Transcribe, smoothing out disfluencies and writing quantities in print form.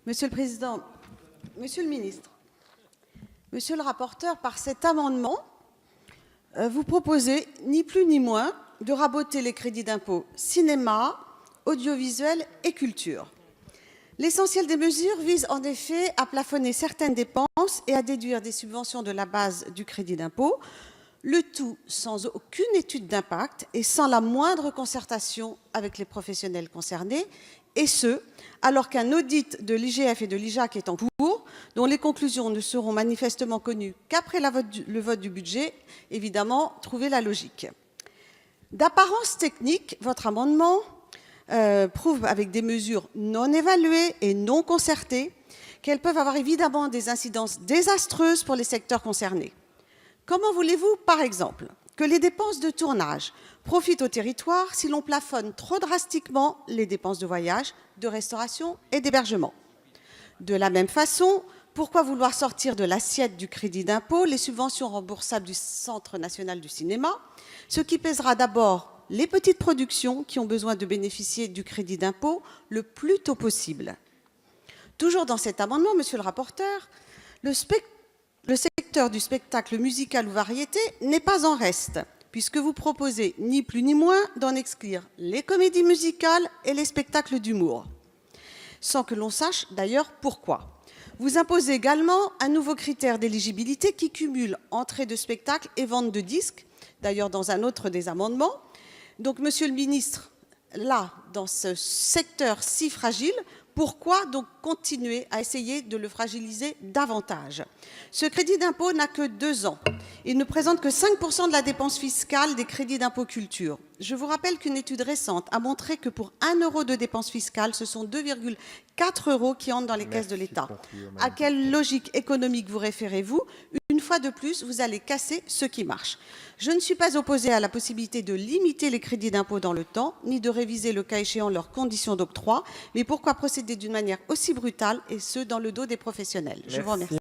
Monsieur le Président, Monsieur le Ministre, Monsieur le rapporteur, par cet amendement, vous proposez ni plus ni moins de raboter les crédits d'impôt cinéma, audiovisuel et culture. L'essentiel des mesures vise en effet à plafonner certaines dépenses et à déduire des subventions de la base du crédit d'impôt, le tout sans aucune étude d'impact et sans la moindre concertation avec les professionnels concernés, et ce, alors qu'un audit de l'IGF et de l'IJAC est en cours, dont les conclusions ne seront manifestement connues qu'après le vote du budget. Évidemment, trouvez la logique. D'apparence technique, votre amendement prouve avec des mesures non évaluées et non concertées qu'elles peuvent avoir évidemment des incidences désastreuses pour les secteurs concernés. Comment voulez-vous, par exemple, que les dépenses de tournage profitent au territoire si l'on plafonne trop drastiquement les dépenses de voyage, de restauration et d'hébergement? De la même façon, pourquoi vouloir sortir de l'assiette du crédit d'impôt les subventions remboursables du Centre national du cinéma, ce qui pèsera d'abord les petites productions qui ont besoin de bénéficier du crédit d'impôt le plus tôt possible? Toujours dans cet amendement, monsieur le rapporteur, le secteur du spectacle musical ou variété n'est pas en reste, puisque vous proposez ni plus ni moins d'en exclure les comédies musicales et les spectacles d'humour, sans que l'on sache d'ailleurs pourquoi. Vous imposez également un nouveau critère d'éligibilité qui cumule entrée de spectacle et vente de disques, d'ailleurs dans un autre des amendements. Donc, monsieur le ministre, là, dans ce secteur si fragile, pourquoi donc continuer à essayer de le fragiliser davantage? Ce crédit d'impôt n'a que 2 ans. Il ne présente que 5% de la dépense fiscale des crédits d'impôt culture. Je vous rappelle qu'une étude récente a montré que pour 1 euro de dépense fiscale, ce sont 2,4 euros qui entrent dans les caisses de l'État. À quelle logique économique vous référez-vous? Une fois de plus, vous allez casser ce qui marche. Je ne suis pas opposée à la possibilité de limiter les crédits d'impôt dans le temps, ni de réviser le cas échéant leurs conditions d'octroi, mais pourquoi procéder d'une manière aussi brutale, et ce, dans le dos des professionnels? Je vous remercie.